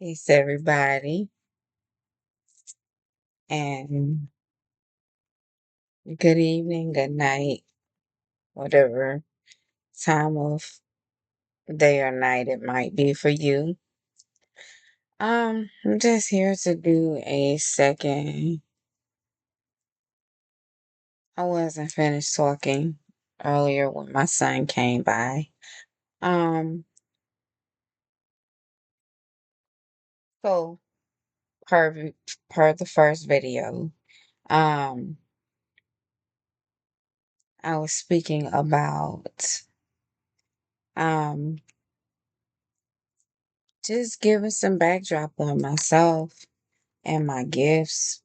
Peace, everybody, and good evening, good night, whatever time of day or night it might be for you. I'm just here to do a second. I wasn't finished talking earlier when my son came by. Um, so per per the first video, um, I was speaking about um just giving some backdrop on myself and my gifts.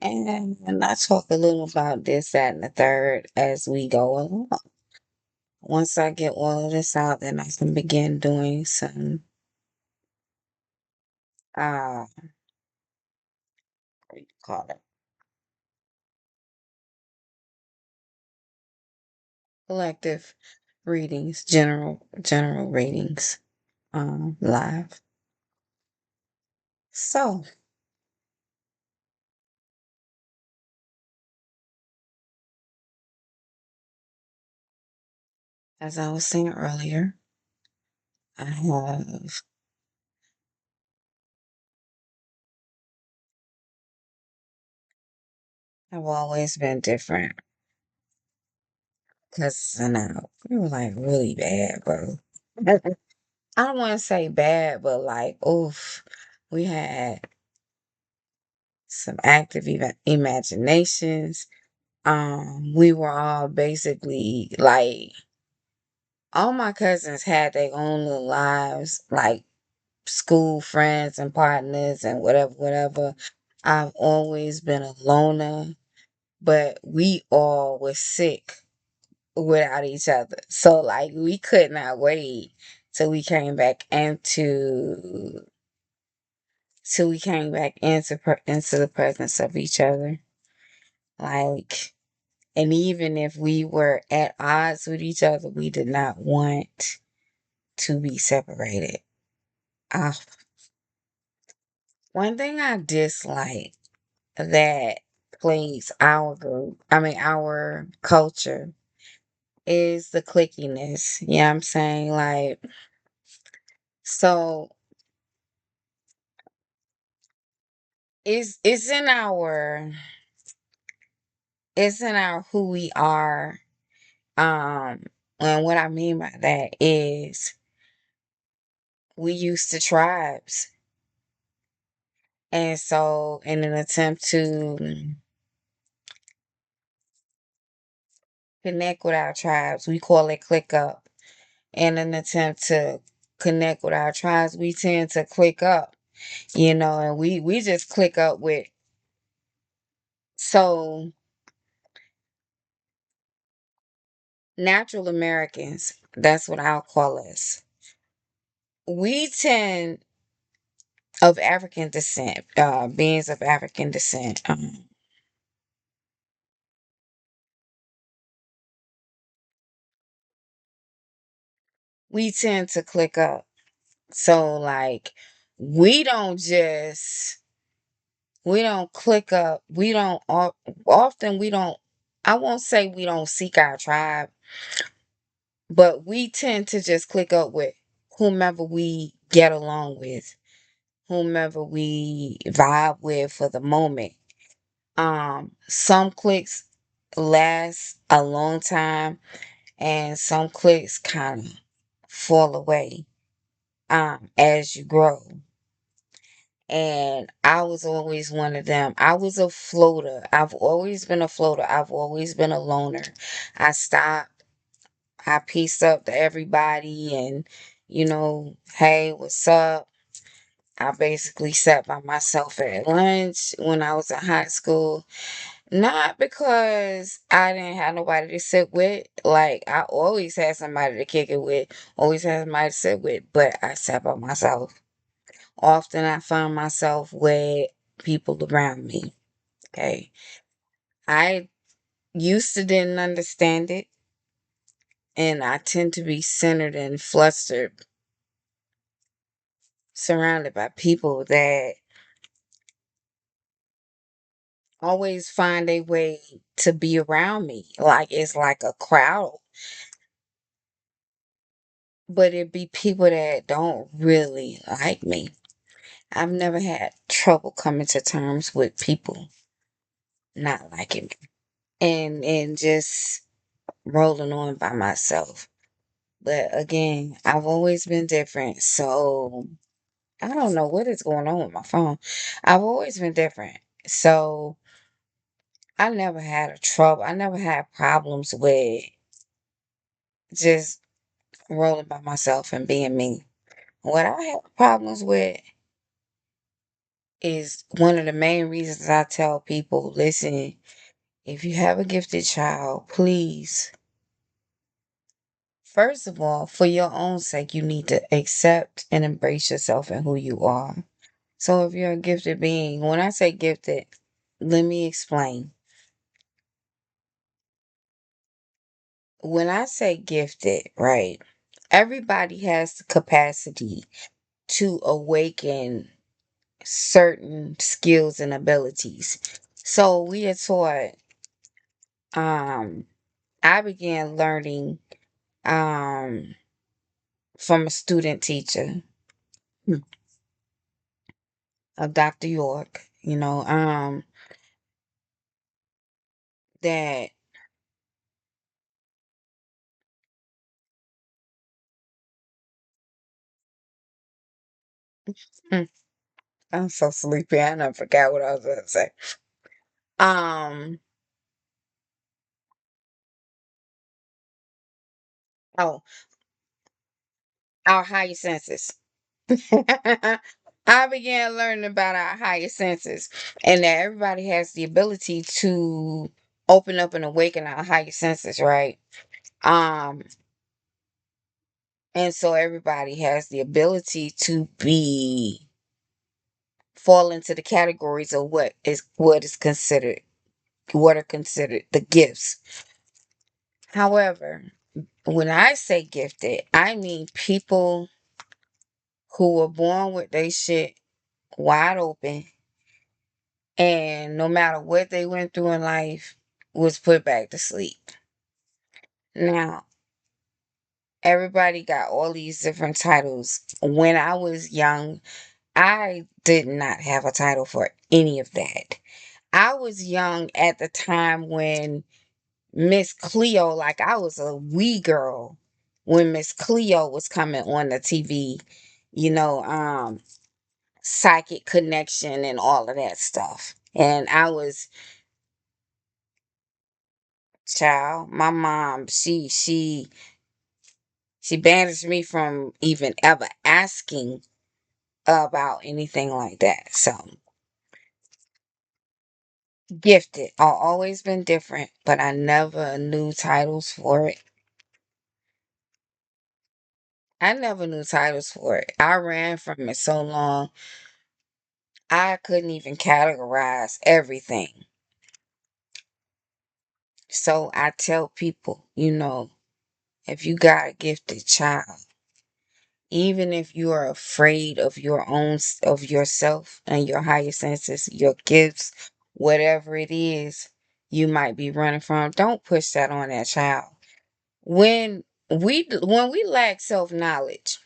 And I talk a little about this, that, and the third as we go along. Once I get all of this out, then I can begin doing some what do you call it? Collective readings, general readings, live. So, as I was saying earlier, I've always been different because we were like really bad, bro. I don't want to say bad, but like, oof, we had some active imaginations. We were all basically like all my cousins had their own little lives, like school friends and partners and whatever, whatever. I've always been a loner, but we all were sick without each other. So like we could not wait till we came back into the presence of each other. Like, and even if we were at odds with each other, we did not want to be separated. Uh, One thing I dislike that plagues our group, our culture, is the clickiness. You know what I'm saying? Like, so it's in our who we are. Um, and what I mean by that is we used to tribes. And so, in an attempt to connect with our tribes, we call it click up. In an attempt to connect with our tribes, we tend to click up, and we just click up with. So, natural Americans, that's what I'll call us. We tend, of African descent, beings of African descent, we tend to click up. So, like, we don't just we don't click up. We don't often we don't. I won't say we don't seek our tribe, but we tend to just click up with whomever we get along with, whomever we vibe with for the moment. Some clicks last a long time, and some clicks kind of fall away as you grow. And I was always one of them. I was a floater. I've always been a floater. I've always been a loner. I stopped. I pieced up to everybody and, hey, what's up? I basically sat by myself at lunch when I was in high school. Not because I didn't have nobody to sit with. Like, I always had somebody to kick it with, always had somebody to sit with, but I sat by myself. Often I find myself with people around me. Okay. I used to didn't understand it, and I tend to be centered and flustered. surrounded by people that always find a way to be around me. Like it's like a crowd, but it be people that don't really like me. I've never had trouble coming to terms with people not liking me and just rolling on by myself. But again, I've always been different. So I don't know what is going on with my phone. I've always been different. So I never had a trouble. I never had problems with just rolling by myself and being me. What I have problems with is one of the main reasons I tell people, listen, if you have a gifted child, please, first of all, for your own sake, you need to accept and embrace yourself and who you are. So if you're a gifted being, when I say gifted, let me explain. When I say gifted, right, everybody has the capacity to awaken certain skills and abilities. So we are taught, um, I began learning um from a student teacher of Dr. York, that hmm, I'm so sleepy. I done forgot what I was gonna say. Um, oh, our higher senses. I began learning about our higher senses and that everybody has the ability to open up and awaken our higher senses, right? Um, and so everybody has the ability to be fall into the categories of what are considered the gifts. However, when I say gifted, I mean people who were born with their shit wide open and no matter what they went through in life was put back to sleep. Now, everybody got all these different titles. When I was young, I did not have a title for any of that. I was young at the time when Miss Cleo, like I was a wee girl when Miss Cleo was coming on the TV, you know, psychic connection and all of that stuff. And I was child, my mom, she banished me from even ever asking about anything like that. So gifted. I've always been different, but I never knew titles for it. I never knew titles for it. I ran from it so long, I couldn't even categorize everything. So I tell people, if you got a gifted child, even if you are afraid of of yourself and your higher senses, your gifts, whatever it is you might be running from, don't push that on that child. When we lack self-knowledge,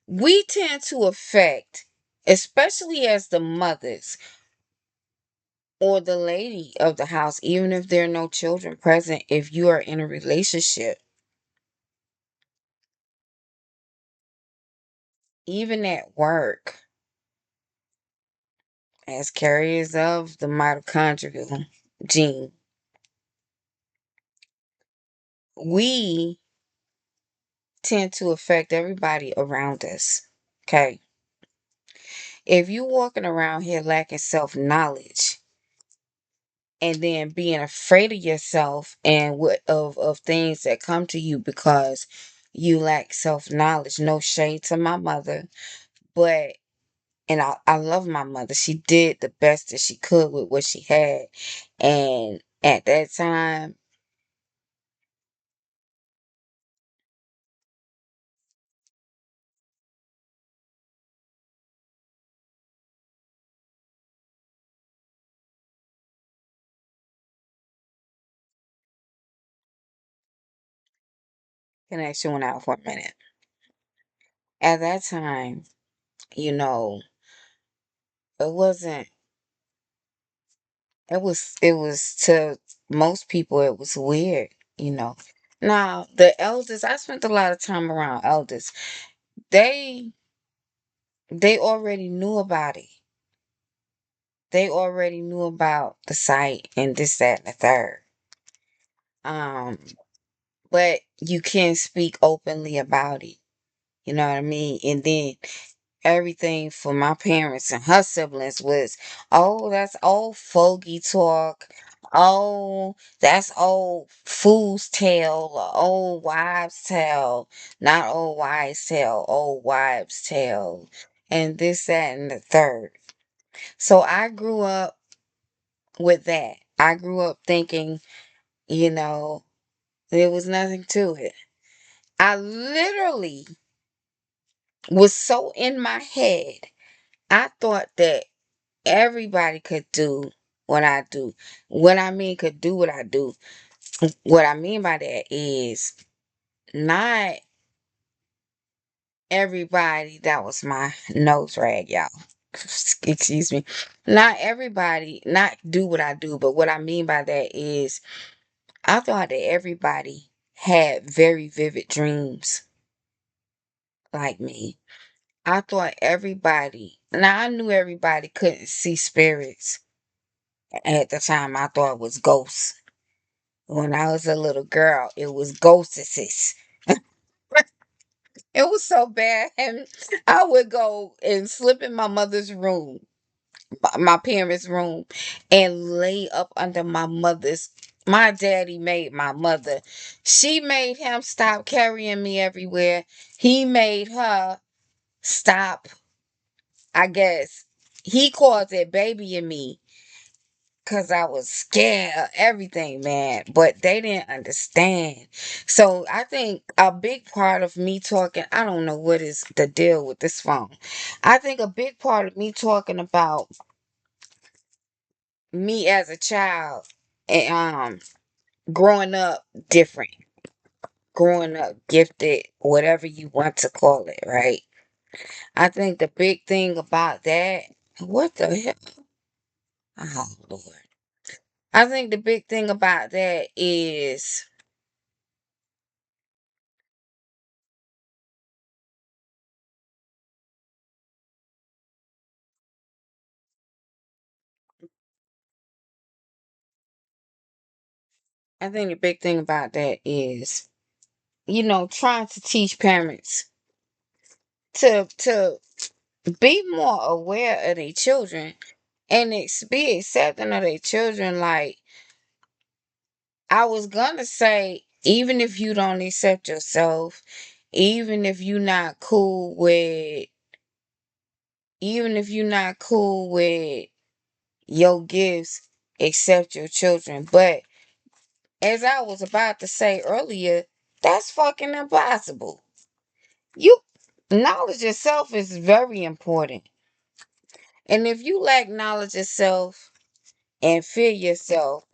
we tend to affect, especially as the mothers or the lady of the house, even if there are no children present, if you are in a relationship, even at work, as carriers of the mitochondrial gene, we tend to affect everybody around us. Okay. If you walking around here lacking self-knowledge and then being afraid of yourself and of things that come to you because you lack self-knowledge, no shade to my mother, but and I love my mother. She did the best that she could with what she had. And at that time, connection went out for a minute. At that time, you know, it wasn't it was to most people it was weird, you know. Now the elders, I spent a lot of time around elders. They they already knew about it. They already knew about the site and this, that, and the third. Um, but you can't speak openly about it. You know what I mean? And then everything for my parents and her siblings was, oh, that's old fogey talk. Oh, that's old fool's tale or old wives' tale. Not old wives' tale, old wives' tale. And this, that, and the third. So I grew up with that. I grew up thinking, you know, there was nothing to it. I literally was so in my head. I thought that everybody could do what I do. What I mean, could do what I do. What I mean by that is not everybody. That was my nose rag, y'all. Excuse me. Not everybody, not do what I do, but what I mean by that is I thought that everybody had very vivid dreams like me. I thought everybody, now I knew everybody couldn't see spirits. At the time, I thought it was ghosts. When I was a little girl, it was ghostesses. It was so bad. And I would go and slip in my mother's room, my parents' room, and lay up under my mother's. My daddy made my mother. She made him stop carrying me everywhere. He made her stop, I guess. He called it babying me because I was scared of everything, man. But they didn't understand. So I think a big part of me talking, I don't know what is the deal with this phone. I think a big part of me talking about me as a child and growing up different, growing up gifted, whatever you want to call it, right? I think the big thing about that, what the hell? Oh Lord. I think the big thing about that is I think the big thing about that is, trying to teach parents to be more aware of their children and be accepting of their children. Like I was gonna say, even if you're not cool with, even if you're not cool with your gifts, accept your children. But as I was about to say earlier, that's fucking impossible. You knowledge yourself is very important. And if you lack knowledge of self and fear yourself,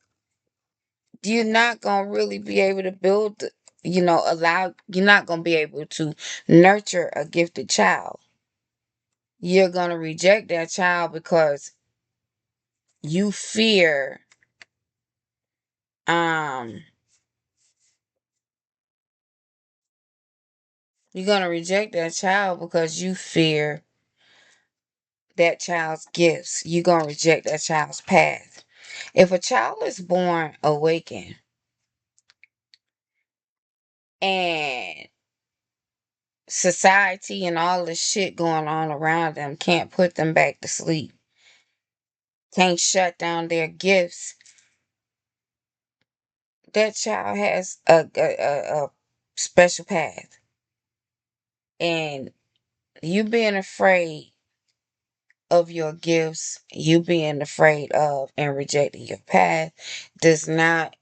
you're not gonna really be able to build, you're not gonna be able to nurture a gifted child. You're gonna reject that child because you fear um you're gonna reject that child because you fear that child's gifts. You're gonna reject that child's path. If a child is born awakened and society and all the shit going on around them can't put them back to sleep, can't shut down their gifts, that child has a special path. And you being afraid of your gifts, you being afraid of and rejecting your path does not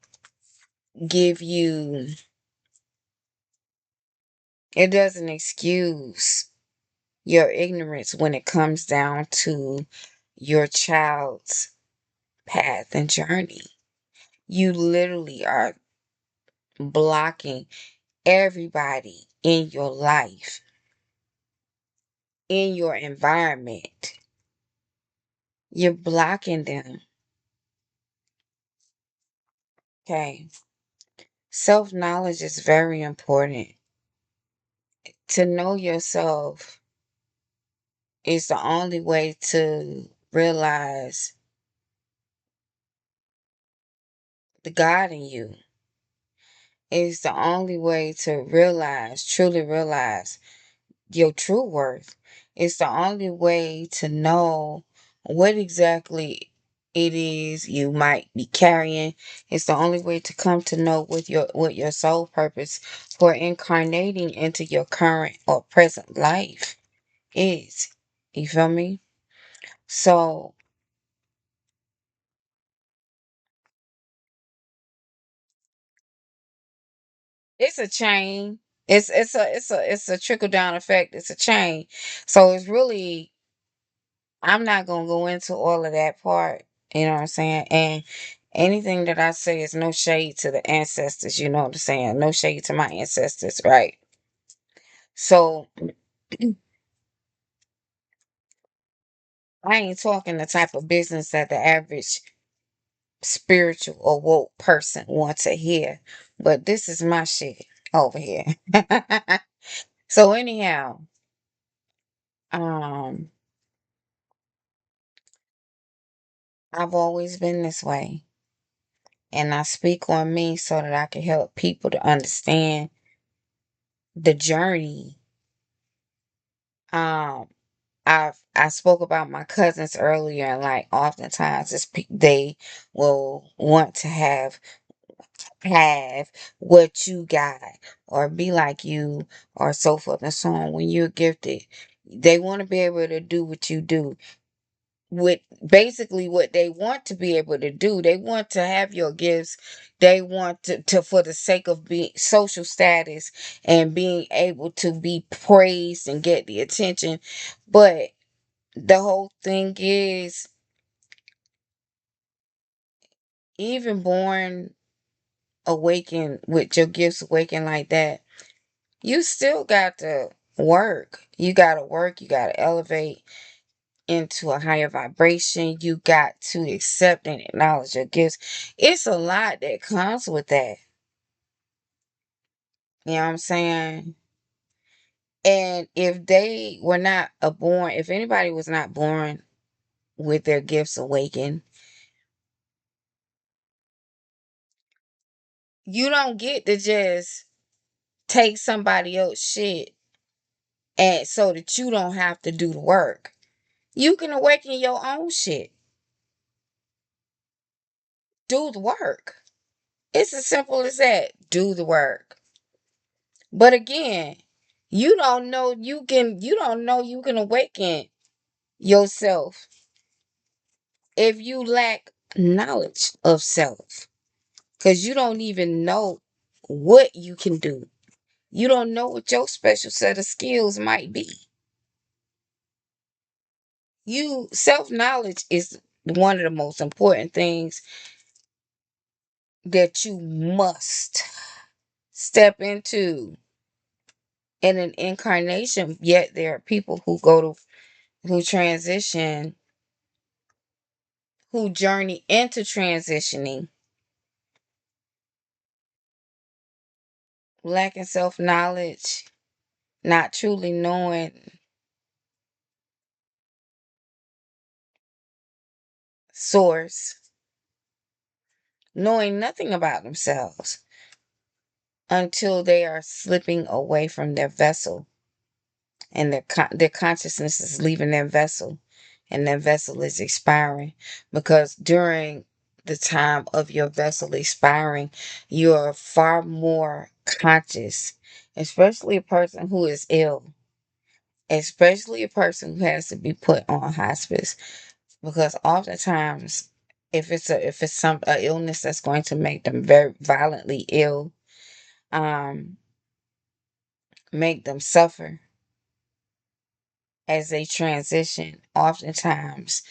give you, it doesn't excuse your ignorance when it comes down to your child's path and journey. You literally are blocking everybody in your life, in your environment. You're blocking them. Okay. Self knowledge is very important. To know yourself is the only way to realize the God in you. It's the only way to realize, truly realize your true worth. It's the only way to know what exactly it is you might be carrying. It's the only way to come to know what your soul purpose for incarnating into your current or present life is. You feel me? So it's a chain. It's a trickle down effect. It's a chain. So it's really, I'm not gonna go into all of that part. You know what I'm saying? And anything that I say is no shade to the ancestors. You know what I'm saying? No shade to my ancestors, right? So I ain't talking the type of business that the average spiritual or woke person wants to hear. But this is my shit over here. So anyhow, um, I've always been this way. And I speak on me so that I can help people to understand the journey. Um, I spoke about my cousins earlier, and like oftentimes they will want to have what you got or be like you or so forth and so on. When you're gifted, they want to be able to do what you do. With basically what they want to be able to do, they want to have your gifts. They want to for the sake of being social status and being able to be praised and get the attention. But the whole thing is, even born awakened with your gifts awakened like that, you still got to work. You got to work. You got to elevate into a higher vibration. You got to accept and acknowledge your gifts. It's a lot that comes with that. You know what I'm saying? And if they were not if anybody was not born with their gifts awakened, you don't get to just take somebody else's shit and so that you don't have to do the work. You can awaken your own shit. Do the work. It's as simple as that. Do the work. But again, you don't know you can awaken yourself if you lack knowledge of self. Cause you don't even know what you can do. You don't know what your special set of skills might be. You self-knowledge is one of the most important things that you must step into in an incarnation. Yet there are people who transition, who journey into transitioning, lacking self knowledge, not truly knowing source, knowing nothing about themselves until they are slipping away from their vessel, and their consciousness is leaving their vessel, and their vessel is expiring. Because during the time of your vessel expiring, you're far more conscious, especially a person who is ill, especially a person who has to be put on hospice. Because oftentimes, if it's some a illness that's going to make them very violently ill, um make them suffer as they transition, oftentimes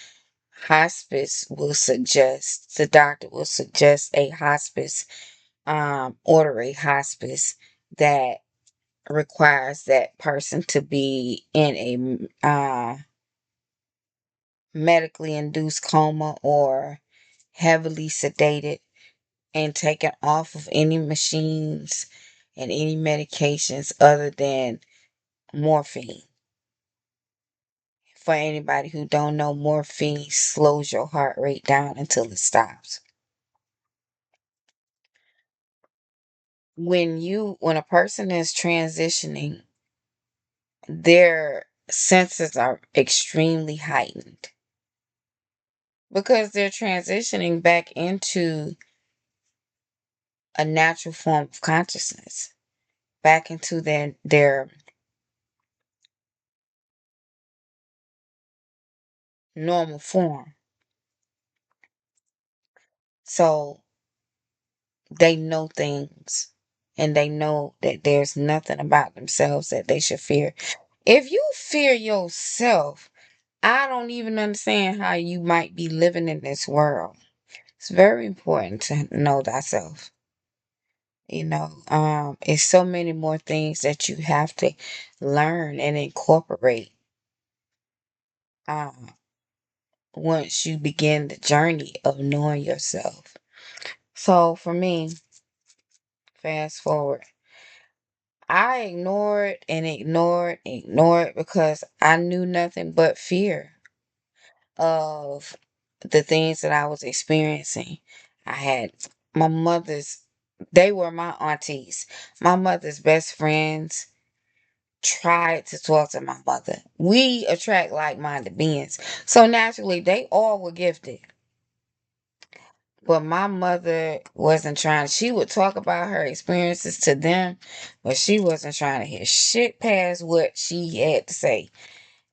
the doctor will suggest a hospice, order a hospice that requires that person to be in a medically induced coma or heavily sedated and taken off of any machines and any medications other than morphine. For anybody who don't know, morphine slows your heart rate down until it stops. When a person is transitioning, their senses are extremely heightened because they're transitioning back into a natural form of consciousness, back into their normal form. So they know things and they know that there's nothing about themselves that they should fear. If you fear yourself, I don't even understand how you might be living in this world. It's very important to know thyself. It's so many more things that you have to learn and incorporate um, once you begin the journey of knowing yourself. So for me, fast forward, I ignored because I knew nothing but fear of the things that I was experiencing. I had my mother's, they were my aunties. My mother's best friends tried to talk to my mother. We attract like minded beings. So naturally, they all were gifted. But my mother wasn't trying. She would talk about her experiences to them, but she wasn't trying to hear shit past what she had to say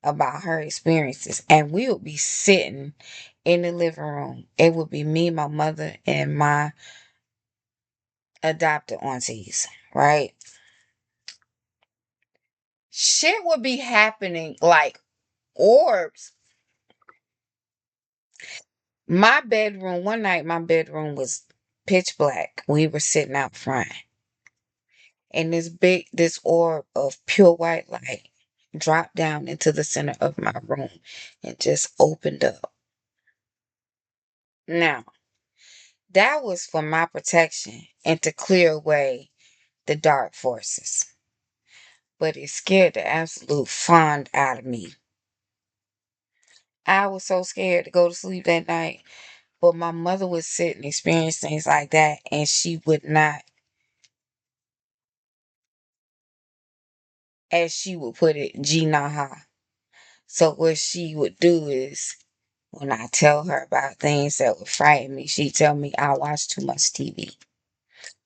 about her experiences. And we would be sitting in the living room. It would be me, my mother, and my adopted aunties, right? Shit would be happening like orbs. My bedroom, one night, my bedroom was pitch black. We were sitting out front, and this orb of pure white light dropped down into the center of my room and just opened up. Now, that was for my protection and to clear away the dark forces. But it scared the absolute fond out of me. I was so scared to go to sleep that night. But my mother would sit and experience things like that, and she would not, as she would put it, Ginaha. So what she would do is, when I tell her about things that would frighten me, she'd tell me I watch too much TV.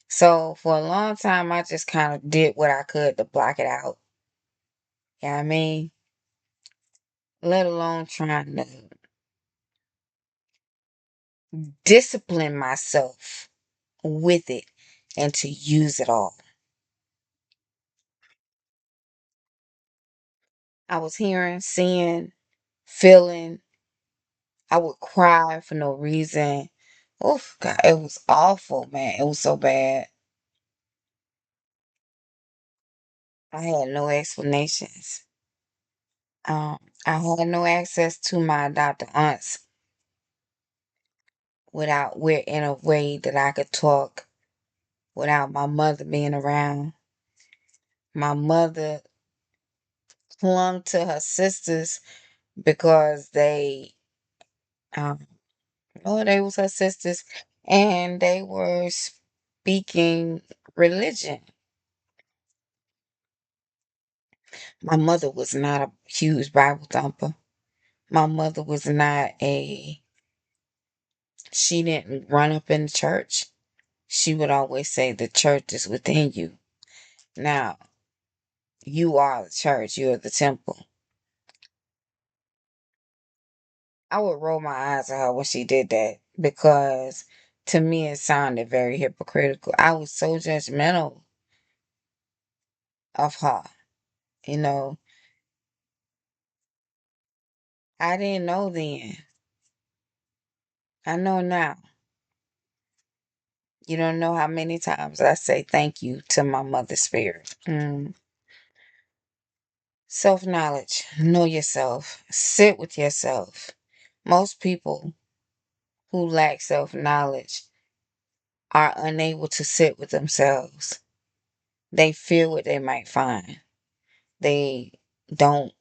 So for a long time, I just kind of did what I could to block it out. You know what I mean? Let alone trying to discipline myself with it and to use it all. I was hearing, seeing, feeling. I would cry for no reason. Oof, God, it was awful, man. It was so bad. I had no explanations. I had no access to my adopted aunts without we're in a way that I could talk without my mother being around. My mother clung to her sisters because um, they was her sisters, and they were speaking religion. My mother was not a huge Bible thumper. My mother was not she didn't run up in the church. She would always say the church is within you. Now, you are the church, you are the temple. I would roll my eyes at her when she did that because to me it sounded very hypocritical. I was so judgmental of her. You know, I didn't know then. I know now. You don't know how many times I say thank you to my mother spirit. Self knowledge. Know yourself. Sit with yourself. Most people who lack self knowledge are unable to sit with themselves. They fear what they might find. They don't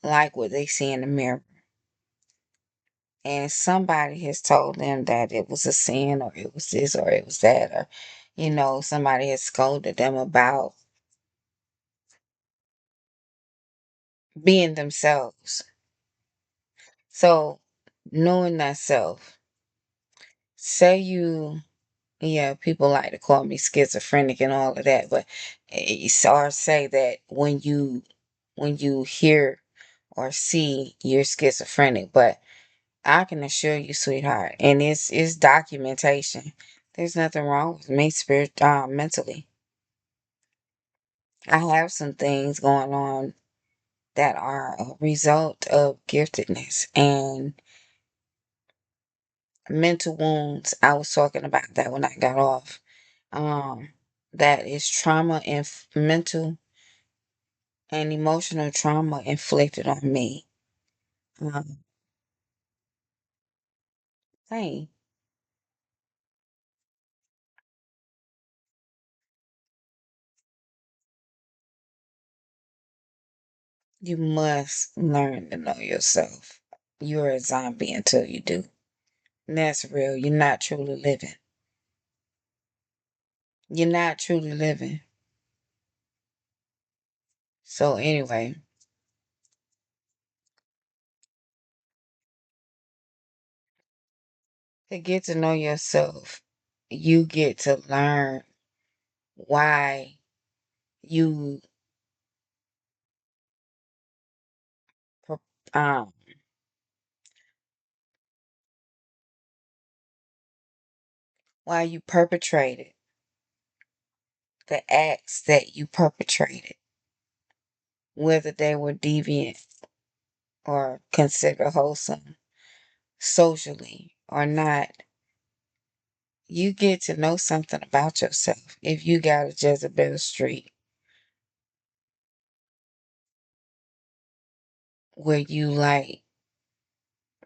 like what they see in the mirror. And somebody has told them that it was a sin or it was this or it was that, or, somebody has scolded them about being themselves. So, knowing that self, say yeah, people like to call me schizophrenic and all of that, but or say that when you hear or see, you're schizophrenic. But I can assure you, sweetheart, and it's documentation. There's nothing wrong with me mentally. I have some things going on that are a result of giftedness and mental wounds. I was talking about that when I got off. Um, that is trauma and mental and emotional trauma inflicted on me. Um, hey, you must learn to know yourself. You're a zombie until you do. And that's real. You're not truly living. You're not truly living. So anyway, to get to know yourself, you get to learn why you per- um why you perpetrated the acts that you perpetrated, whether they were deviant or considered wholesome socially or not. You get to know something about yourself if you got a Jezebel streak where you like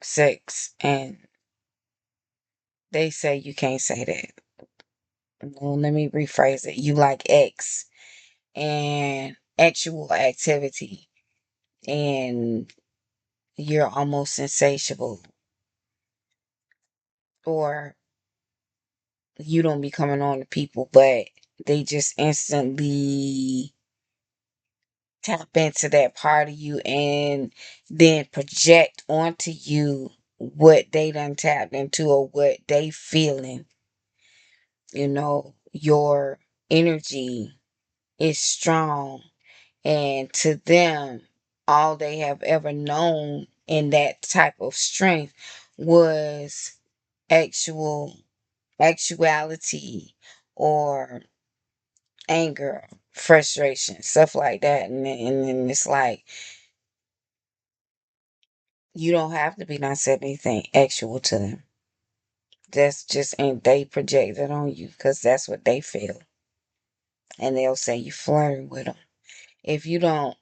sex and they say you can't say that. Well, let me rephrase it. You like X and actual activity and you're almost insatiable, or you don't be coming on to people, but they just instantly tap into that part of you and then project onto you what they done tapped into or what they feeling. Your energy is strong, and to them, all they have ever known in that type of strength was actual actuality or anger, frustration, stuff like that. And it's like you don't have to be not saying anything actual to them. That's just, and they project it on you because that's what they feel. And they'll say you flirting with them. If you don't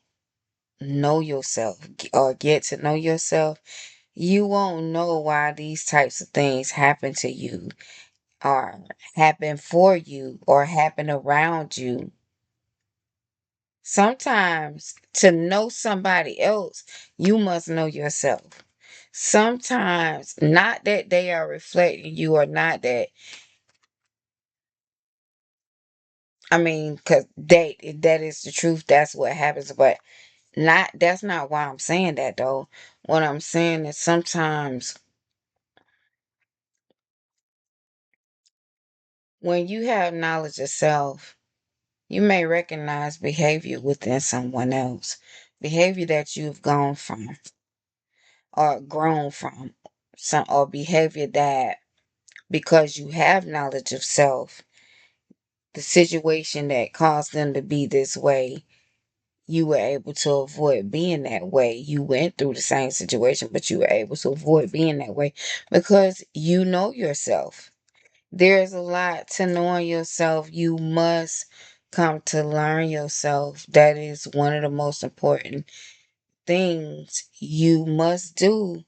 know yourself or get to know yourself, you won't know why these types of things happen to you or happen for you or happen around you. Sometimes to know somebody else, you must know yourself. Sometimes, not that they are reflecting you or not that, I mean, because that is the truth, that's what happens, but that's not why I'm saying that though. What I'm saying is sometimes when you have knowledge of self, you may recognize behavior within someone else, behavior that you've gone from or grown from, some or behavior that because you have knowledge of self, the situation that caused them to be this way, you were able to avoid being that way. You went through the same situation, but you were able to avoid being that way because you know yourself. There's a lot to knowing yourself. You must come to learn yourself. That is one of the most important things you must do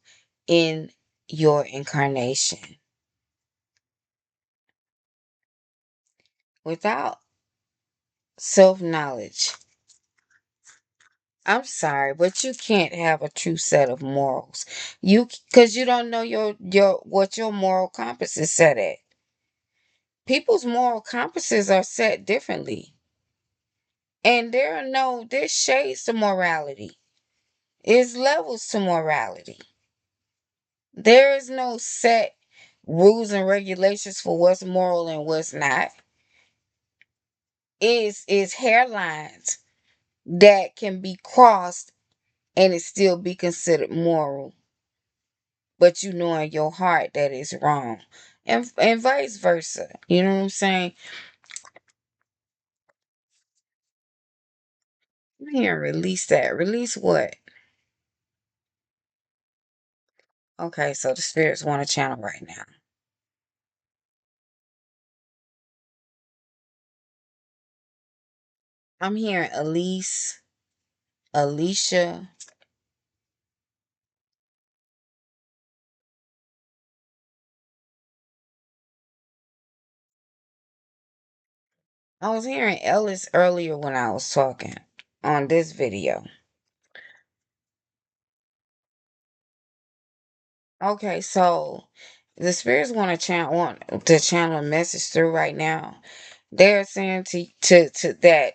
in your incarnation. Without self knowledge, I'm sorry, but you can't have a true set of morals. Because you don't know your what your moral compass is set at. People's moral compasses are set differently. And there's shades to morality. There's levels to morality. There is no set rules and regulations for what's moral and what's not. Is hairlines that can be crossed and it still be considered moral, but you know in your heart that is wrong. And vice versa. You know what I'm saying? I'm here, release that. Release what? Okay, so the spirits want to channel right now. I'm hearing Elise, Alicia. I was hearing Ellis earlier when I was talking on this video. Okay, so the spirits want to channel a message through right now. They're saying to that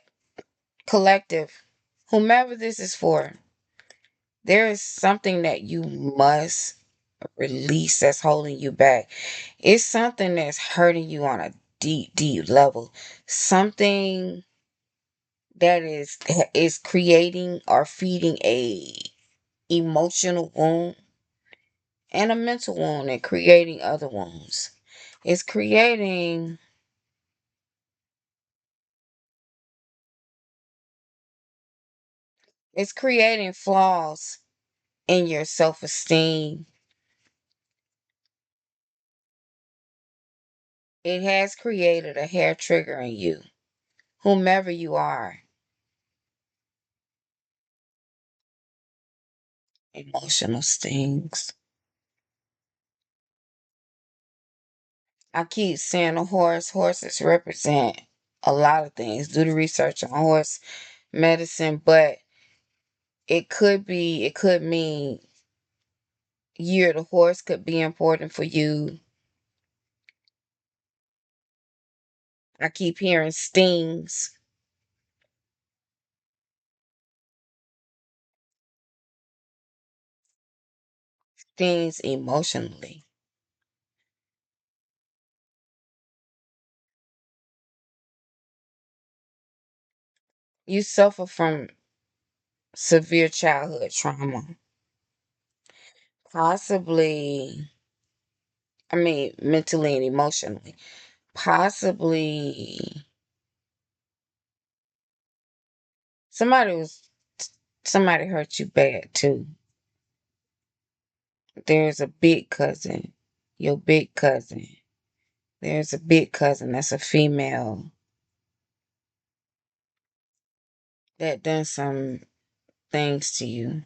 collective, whomever this is for, there is something that you must release that's holding you back. It's something that's hurting you on a deep, deep level. Something that is creating or feeding a emotional wound and a mental wound and creating other wounds. It's creating it's creating flaws in your self-esteem. It has created a hair trigger in you, whomever you are. Emotional stings. I keep saying a horse. Horses represent a lot of things. Do the research on horse medicine, but it could mean year the horse could be important for you. I keep hearing stings, stings emotionally. You suffer from severe childhood trauma. Possibly, I mean, mentally and emotionally. Possibly, somebody was, somebody hurt you bad too. There's a big cousin, your big cousin. There's a big cousin that's a female that done some things to you.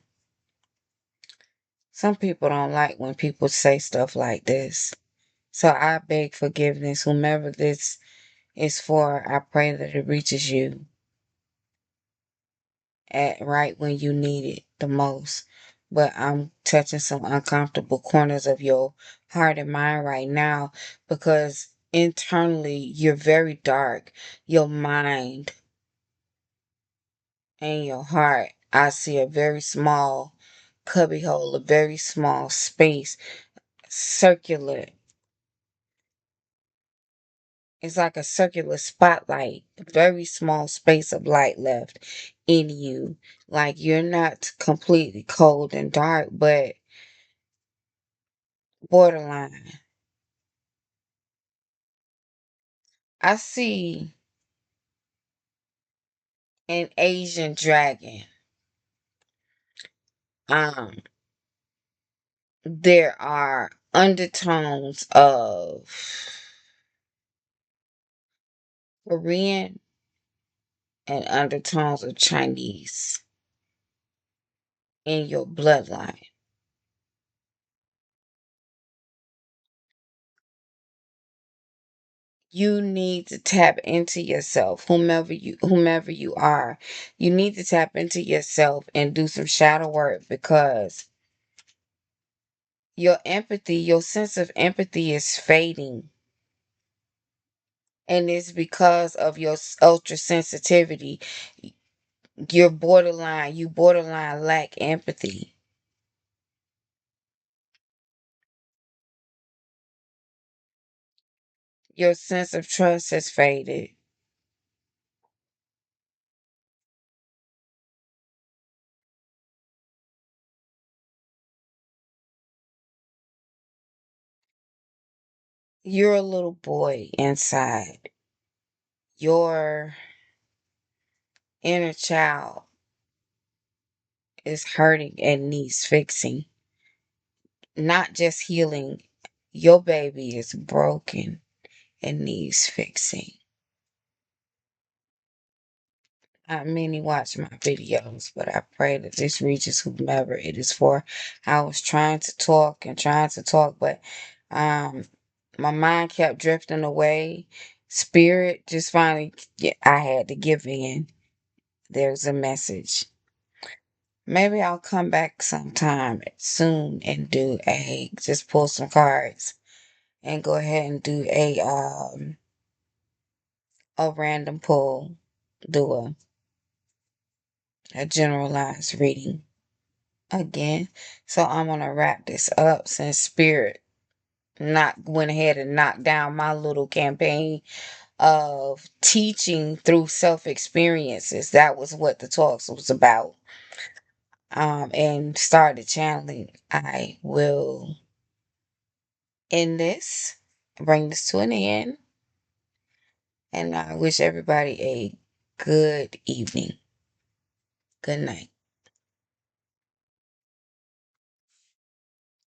Some people don't like when people say stuff like this. So I beg forgiveness, whomever this is for. I pray that it reaches you at right when you need it the most. But I'm touching some uncomfortable corners of your heart and mind right now because internally you're very dark. Your mind and your heart, I see a very small cubbyhole, a very small space, circular. It's like a circular spotlight, a very small space of light left in you. Like you're not completely cold and dark, but borderline. I see an Asian dragon. Um, there are undertones of Korean, and undertones of Chinese in your bloodline. You need to tap into yourself, whomever you are. You need to tap into yourself and do some shadow work, because your empathy, your sense of empathy is fading. And it's because of your ultra sensitivity. You borderline lack empathy. Your sense of trust has faded. You're a little boy inside. Your inner child is hurting and needs fixing, not just healing. Your baby is broken and needs fixing. Not many watch my videos, but I pray that this reaches whomever it is for. I was trying to talk and trying to talk, but um, my mind kept drifting away. Spirit just finally, yeah, I had to give in. There's a message. Maybe I'll come back sometime soon and do just pull some cards and go ahead and do a random pull, do a generalized reading again. So I'm gonna wrap this up since Spirit not went ahead and knocked down my little campaign of teaching through self experiences. That was what the talks was about. And started channeling. I will end this, bring this to an end, and I wish everybody a good evening. Good night.